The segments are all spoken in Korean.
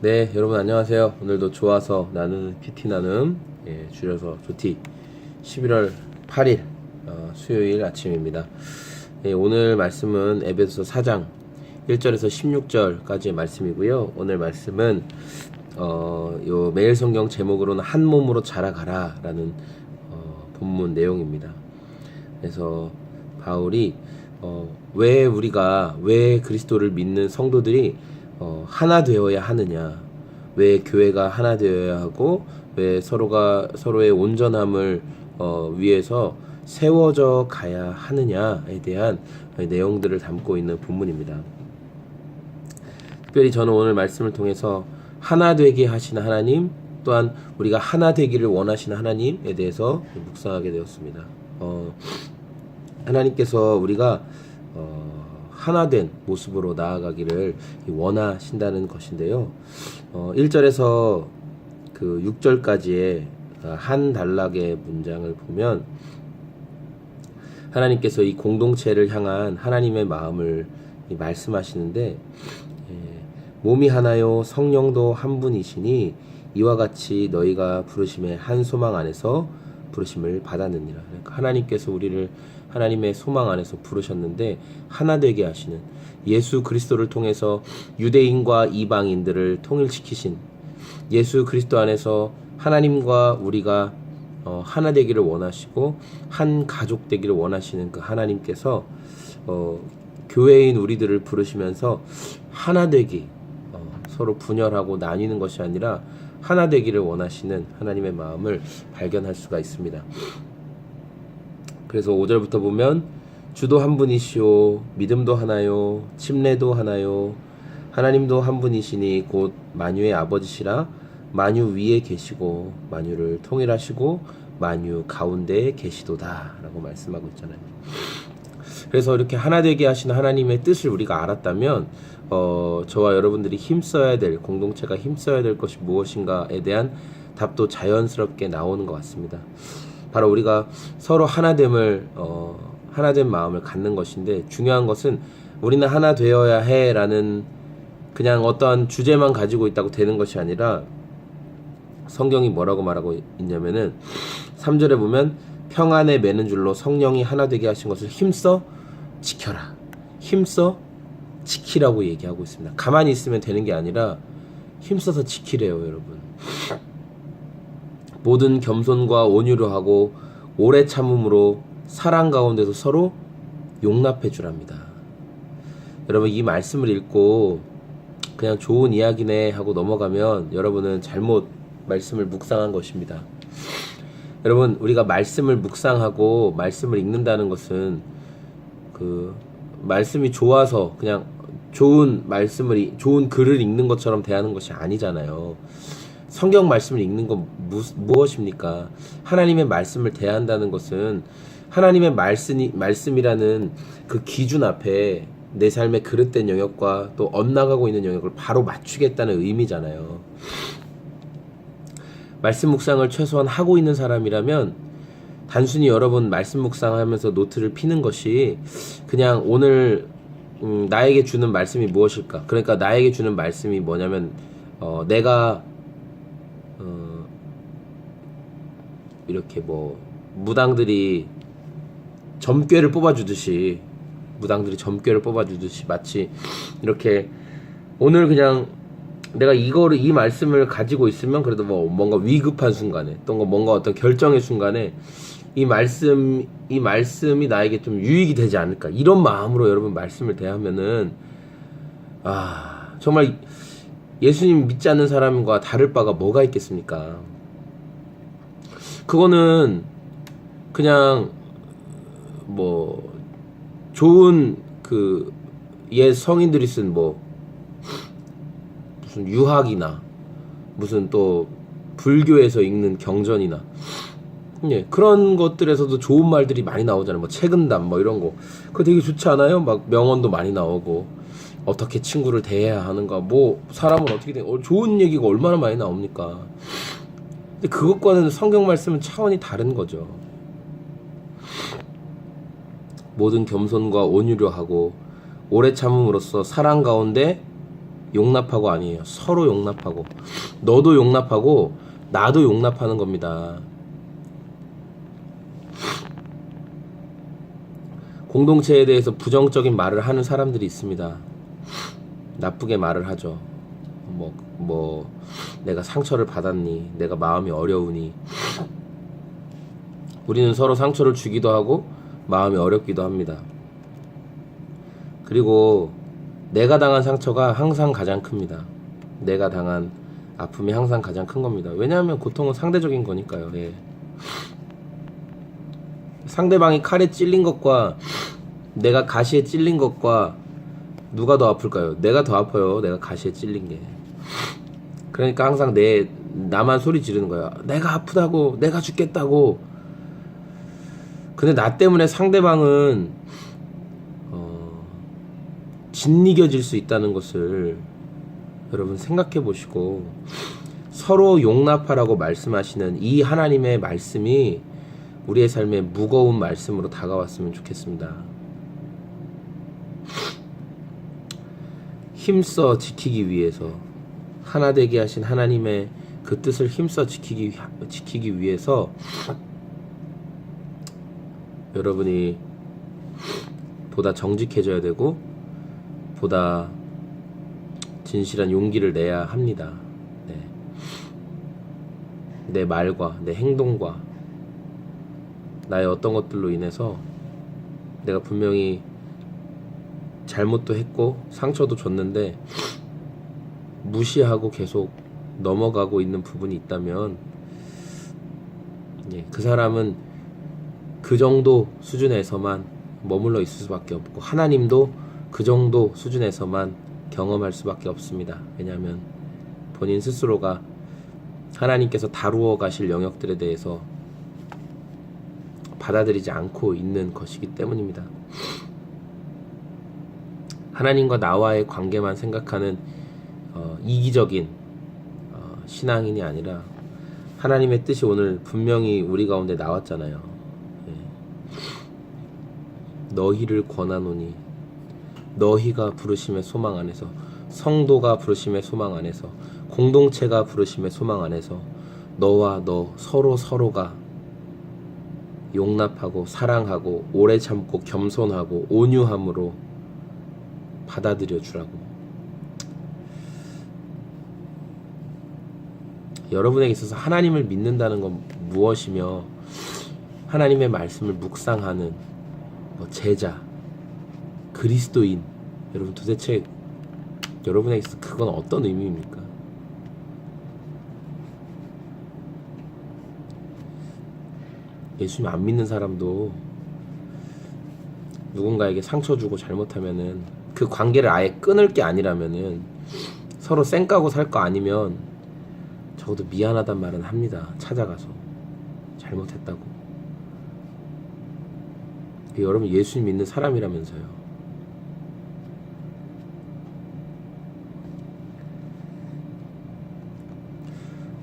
네, 여러분 안녕하세요. 오늘도 좋아서 나누는 PT 나눔, 줄여서 조티 11월 8일 수요일 아침입니다. 오늘 말씀은 에베소서 4장 1절에서 16절까지의 말씀이고요. 오늘 말씀은 요 매일 성경 제목으로는 한 몸으로 자라가라 라는 본문 내용입니다. 그래서 바울이 왜 그리스도를 믿는 성도들이 하나 되어야 하느냐, 왜 교회가 하나 되어야 하고, 왜 서로가 서로의 온전함을 위해서 세워져 가야 하느냐에 대한 내용들을 담고 있는 본문입니다. 특별히 저는 오늘 말씀을 통해서 하나 되게 하시는 하나님, 또한 우리가 하나 되기를 원하시는 하나님에 대해서 묵상하게 되었습니다. 하나님께서 우리가 하나된 모습으로 나아가기를 원하신다는 것인데요. 1절에서 그 6절까지의 한 단락의 문장을 보면 하나님께서 이 공동체를 향한 하나님의 마음을 말씀하시는데, 몸이 하나요 성령도 한 분이시니 이와 같이 너희가 부르심의 한 소망 안에서 부르심을 받았느니라. 그러니까 하나님께서 우리를 하나님의 소망 안에서 부르셨는데 하나 되게 하시는, 예수 그리스도를 통해서 유대인과 이방인들을 통일시키신, 예수 그리스도 안에서 하나님과 우리가 하나 되기를 원하시고 한 가족 되기를 원하시는 그 하나님께서 교회인 우리들을 부르시면서 하나 되기, 서로 분열하고 나뉘는 것이 아니라 하나 되기를 원하시는 하나님의 마음을 발견할 수가 있습니다. 그래서 5절부터 보면 주도 한 분이시오, 믿음도 하나요, 침례도 하나요, 하나님도 한 분이시니 곧 만유의 아버지시라, 만유 위에 계시고 만유를 통일하시고 만유 가운데에 계시도다 라고 말씀하고 있잖아요. 그래서 이렇게 하나 되게 하시는 하나님의 뜻을 우리가 알았다면 저와 여러분들이 힘써야 될, 공동체가 힘써야 될 것이 무엇인가에 대한 답도 자연스럽게 나오는 것 같습니다. 바로 우리가 서로 하나됨을 하나된 마음을 갖는 것인데, 중요한 것은 우리는 하나 되어야 해 라는 그냥 어떠한 주제만 가지고 있다고 되는 것이 아니라, 성경이 뭐라고 말하고 있냐면은 3절에 보면 평안에 매는 줄로 성령이 하나 되게 하신 것을 힘써 지켜라, 힘써 지키라고 얘기하고 있습니다. 가만히 있으면 되는 게 아니라 힘써서 지키래요, 여러분. 모든 겸손과 온유로 하고 오래 참음으로 사랑 가운데서 서로 용납해 주랍니다. 여러분, 이 말씀을 읽고 그냥 좋은 이야기네 하고 넘어가면 여러분은 잘못 말씀을 묵상한 것입니다. 여러분, 우리가 말씀을 묵상하고 말씀을 읽는다는 것은 그 말씀이 좋아서 그냥 좋은 글을 읽는 것처럼 대하는 것이 아니잖아요. 성경 말씀을 읽는 건 무엇입니까? 하나님의 말씀을 대한다는 것은 하나님의 말씀이라는 그 기준 앞에 내 삶의 그릇된 영역과 또 엇나가고 있는 영역을 바로 맞추겠다는 의미잖아요. 말씀 묵상을 최소한 하고 있는 사람이라면 단순히 여러분 말씀 묵상하면서 노트를 피는 것이 그냥 오늘 나에게 주는 말씀이 무엇일까? 그러니까 나에게 주는 말씀이 뭐냐면 내가 이렇게 무당들이 점괘를 뽑아주듯이 마치 이렇게 오늘 그냥 내가 이 말씀을 가지고 있으면 그래도 뭔가 위급한 순간에 또 뭔가 어떤 결정의 순간에 이 말씀이 나에게 좀 유익이 되지 않을까, 이런 마음으로 여러분 말씀을 대하면은 정말 예수님 믿지 않는 사람과 다를 바가 뭐가 있겠습니까? 그거는 그냥 좋은 옛 성인들이 쓴 무슨 유학이나 무슨 또 불교에서 읽는 경전이나 그런 것들에서도 좋은 말들이 많이 나오잖아요. 책은담 이런 거, 그거 되게 좋지 않아요? 명언도 많이 나오고 어떻게 친구를 대해야 하는가, 사람은 어떻게 좋은 얘기가 얼마나 많이 나옵니까? 근데 그것과는 성경 말씀은 차원이 다른 거죠. 모든 겸손과 온유로 하고 오래 참음으로써 사랑 가운데 용납하고 아니에요. 서로 용납하고. 너도 용납하고 나도 용납하는 겁니다. 공동체에 대해서 부정적인 말을 하는 사람들이 있습니다. 나쁘게 말을 하죠. 내가 상처를 받았니? 내가 마음이 어려우니? 우리는 서로 상처를 주기도 하고 마음이 어렵기도 합니다. 그리고 내가 당한 상처가 항상 가장 큽니다. 내가 당한 아픔이 항상 가장 큰 겁니다. 왜냐하면 고통은 상대적인 거니까요. 예. 상대방이 칼에 찔린 것과 내가 가시에 찔린 것과 누가 더 아플까요? 내가 더 아파요. 내가 가시에 찔린 게. 그러니까 항상 나만 소리 지르는 거야. 내가 아프다고, 내가 죽겠다고. 근데 나 때문에 상대방은 짓이겨질 수 있다는 것을 여러분 생각해 보시고, 서로 용납하라고 말씀하시는 이 하나님의 말씀이 우리의 삶에 무거운 말씀으로 다가왔으면 좋겠습니다. 힘써 지키기 위해서, 하나 되게 하신 하나님의 그 뜻을 힘써 지키기 위해서 여러분이 보다 정직해져야 되고 보다 진실한 용기를 내야 합니다. 네. 내 말과 내 행동과 나의 어떤 것들로 인해서 내가 분명히 잘못도 했고 상처도 줬는데 무시하고 계속 넘어가고 있는 부분이 있다면, 그 사람은 그 정도 수준에서만 머물러 있을 수밖에 없고 하나님도 그 정도 수준에서만 경험할 수밖에 없습니다. 왜냐하면 본인 스스로가 하나님께서 다루어 가실 영역들에 대해서 받아들이지 않고 있는 것이기 때문입니다. 하나님과 나와의 관계만 생각하는 이기적인 신앙인이 아니라 하나님의 뜻이 오늘 분명히 우리 가운데 나왔잖아요. 너희를 권하노니, 너희가 부르심의 소망 안에서, 성도가 부르심의 소망 안에서, 공동체가 부르심의 소망 안에서 너와 너 서로가 용납하고 사랑하고 오래 참고 겸손하고 온유함으로 받아들여 주라고. 여러분에게 있어서 하나님을 믿는다는 건 무엇이며, 하나님의 말씀을 묵상하는 제자, 그리스도인, 여러분 도대체 여러분에게 있어서 그건 어떤 의미입니까? 예수님 안 믿는 사람도 누군가에게 상처 주고 잘못하면은 그 관계를 아예 끊을 게 아니라면은 서로 쌩까고 살 거 아니면 적어도 미안하단 말은 합니다. 찾아가서 잘못했다고. 여러분 예수님 믿는 사람이라면서요.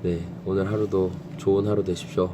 네, 오늘 하루도 좋은 하루 되십시오.